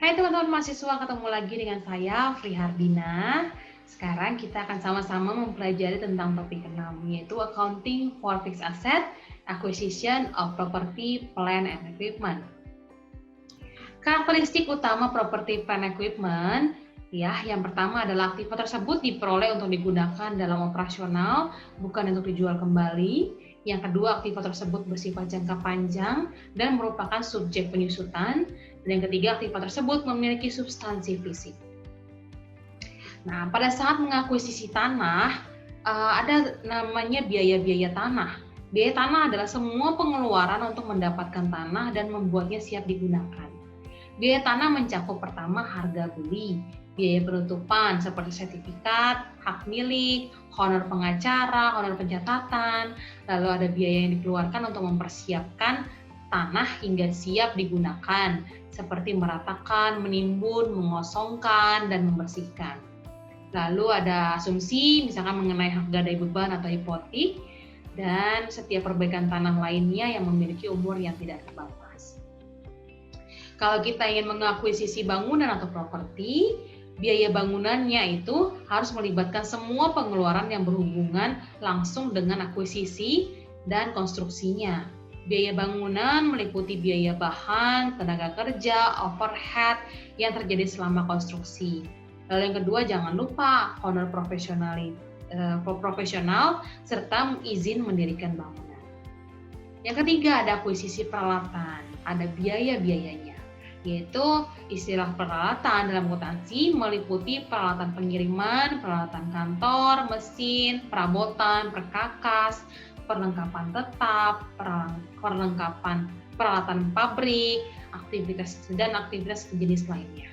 Hai teman-teman mahasiswa, ketemu lagi dengan saya Frihardina. Sekarang kita akan sama-sama mempelajari tentang topik ke-6, yaitu Accounting for Fixed Asset, Acquisition of Property, Plant and Equipment. Karakteristik utama property, plant, equipment, yang pertama adalah aktiva tersebut diperoleh untuk digunakan dalam operasional, bukan untuk dijual kembali. Yang kedua, aktiva tersebut bersifat jangka panjang dan merupakan subjek penyusutan. Dan yang ketiga, aktiva tersebut memiliki substansi fisik. Nah, pada saat mengakuisisi tanah, ada namanya biaya-biaya tanah. Biaya tanah adalah semua pengeluaran untuk mendapatkan tanah dan membuatnya siap digunakan. Biaya tanah mencakup pertama harga beli, biaya penutupan seperti sertifikat, hak milik, honor pengacara, honor pencatatan, lalu ada biaya yang dikeluarkan untuk mempersiapkan tanah hingga siap digunakan, seperti meratakan, menimbun, mengosongkan, dan membersihkan. Lalu ada asumsi, misalkan mengenai hak gadai beban atau hipotek, dan setiap perbaikan tanah lainnya yang memiliki umur yang tidak terbatas. Kalau kita ingin mengakuisisi bangunan atau properti, biaya bangunannya itu harus melibatkan semua pengeluaran yang berhubungan langsung dengan akuisisi dan konstruksinya. Biaya bangunan meliputi biaya bahan, tenaga kerja, overhead yang terjadi selama konstruksi. Lalu yang kedua, jangan lupa honor profesional serta izin mendirikan bangunan. Yang ketiga, ada akuisisi peralatan, ada biaya-biayanya, yaitu istilah peralatan dalam akuntansi meliputi peralatan pengiriman, peralatan kantor, mesin, perabotan, perkakas, perlengkapan tetap, perlengkapan peralatan pabrik, aktivitas dan aktivitas jenis lainnya.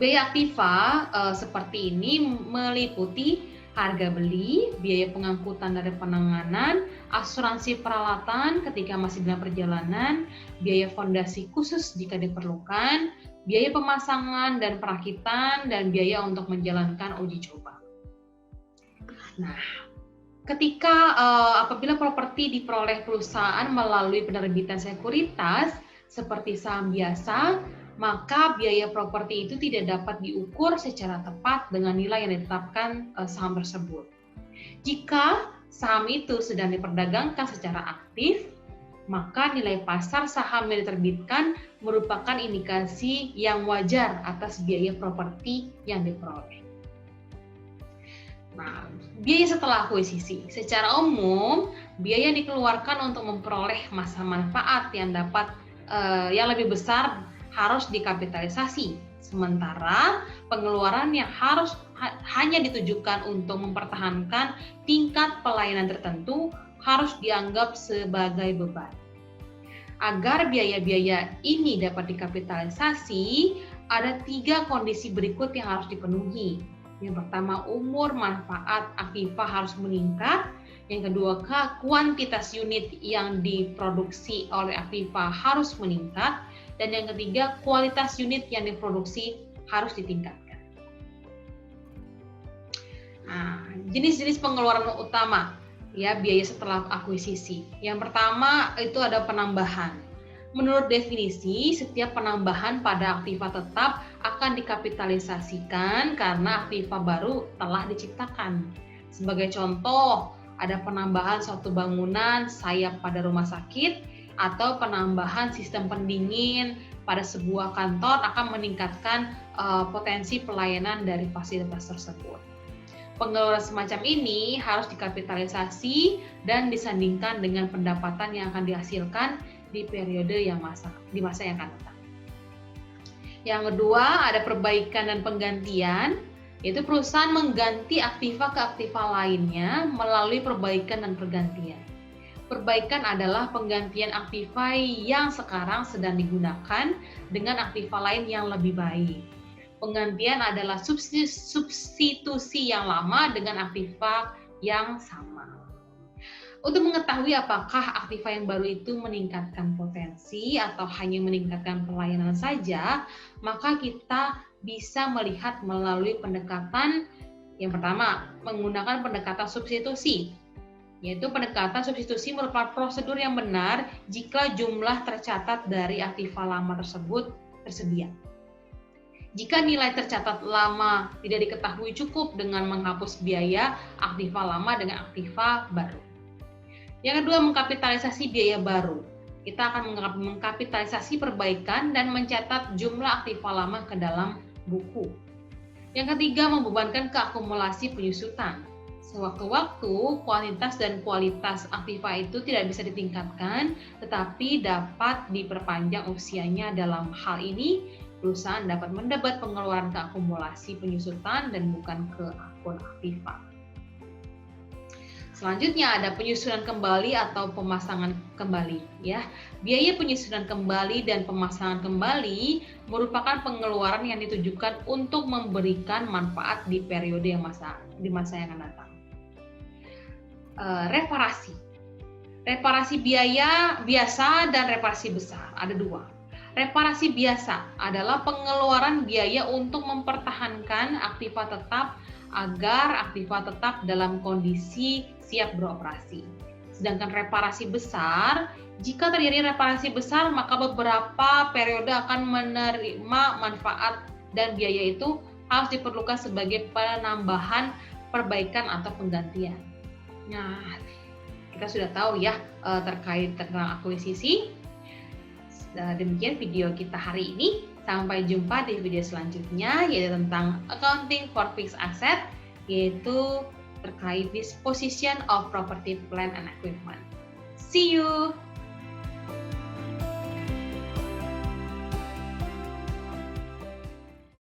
Biaya aktiva seperti ini meliputi harga beli, biaya pengangkutan dari penanganan, asuransi peralatan ketika masih dalam perjalanan, biaya fondasi khusus jika diperlukan, biaya pemasangan dan perakitan, dan biaya untuk menjalankan uji coba. Nah, ketika apabila properti diperoleh perusahaan melalui penerbitan sekuritas seperti saham biasa, maka biaya properti itu tidak dapat diukur secara tepat dengan nilai yang ditetapkan saham tersebut. Jika saham itu sedang diperdagangkan secara aktif, maka nilai pasar saham yang diterbitkan merupakan indikasi yang wajar atas biaya properti yang diperoleh. Nah, biaya setelah akuisisi. Secara umum, biaya yang dikeluarkan untuk memperoleh masa manfaat yang yang lebih besar harus dikapitalisasi. Sementara pengeluaran yang hanya ditujukan untuk mempertahankan tingkat pelayanan tertentu harus dianggap sebagai beban. Agar biaya-biaya ini dapat dikapitalisasi, ada 3 kondisi berikut yang harus dipenuhi. Yang pertama, umur manfaat aktiva harus meningkat. Yang kedua, kuantitas unit yang diproduksi oleh aktiva harus meningkat. Dan yang ketiga, kualitas unit yang diproduksi harus ditingkatkan. Nah, jenis-jenis pengeluaran utama biaya setelah akuisisi. Yang pertama itu ada penambahan. Menurut definisi, setiap penambahan pada aktiva tetap akan dikapitalisasikan karena aktiva baru telah diciptakan. Sebagai contoh, ada penambahan suatu bangunan sayap pada rumah sakit, atau penambahan sistem pendingin pada sebuah kantor akan meningkatkan potensi pelayanan dari fasilitas tersebut. Pengeluaran semacam ini harus dikapitalisasi dan disandingkan dengan pendapatan yang akan dihasilkan di periode di masa yang akan datang. Yang kedua, ada perbaikan dan penggantian, yaitu perusahaan mengganti aktiva ke aktiva lainnya melalui perbaikan dan pergantian. Perbaikan adalah penggantian aktiva yang sekarang sedang digunakan dengan aktiva lain yang lebih baik. Penggantian adalah substitusi yang lama dengan aktiva yang sama. Untuk mengetahui apakah aktiva yang baru itu meningkatkan potensi atau hanya meningkatkan pelayanan saja, maka kita bisa melihat melalui pendekatan yang pertama, menggunakan pendekatan substitusi. Yaitu pendekatan substitusi merupakan prosedur yang benar jika jumlah tercatat dari aktiva lama tersebut tersedia. Jika nilai tercatat lama tidak diketahui cukup dengan menghapus biaya aktiva lama dengan aktiva baru. Yang kedua, mengkapitalisasi biaya baru. Kita akan mengkapitalisasi perbaikan dan mencatat jumlah aktiva lama ke dalam buku. Yang ketiga, membebankan ke akumulasi penyusutan. Sewaktu-waktu, kuantitas dan kualitas aktiva itu tidak bisa ditingkatkan, tetapi dapat diperpanjang usianya. Dalam hal ini, perusahaan dapat mendebat pengeluaran ke akumulasi penyusutan dan bukan ke akun aktiva. Selanjutnya ada penyusunan kembali atau pemasangan kembali, ya. Biaya penyusunan kembali dan pemasangan kembali merupakan pengeluaran yang ditujukan untuk memberikan manfaat di periode yang masa yang akan datang. Reparasi biaya biasa dan reparasi besar, ada dua. Reparasi biasa adalah pengeluaran biaya untuk mempertahankan aktiva tetap agar aktiva tetap dalam kondisi siap beroperasi. Sedangkan reparasi besar, jika terjadi reparasi besar maka beberapa periode akan menerima manfaat dan biaya itu harus diperlukan sebagai penambahan, perbaikan atau penggantian. Nah, kita sudah tahu ya terkait tentang akuisisi. Demikian video kita hari ini. Sampai jumpa di video selanjutnya, yaitu tentang accounting for fixed asset, yaitu terkait disposition of property, plant and equipment. See you!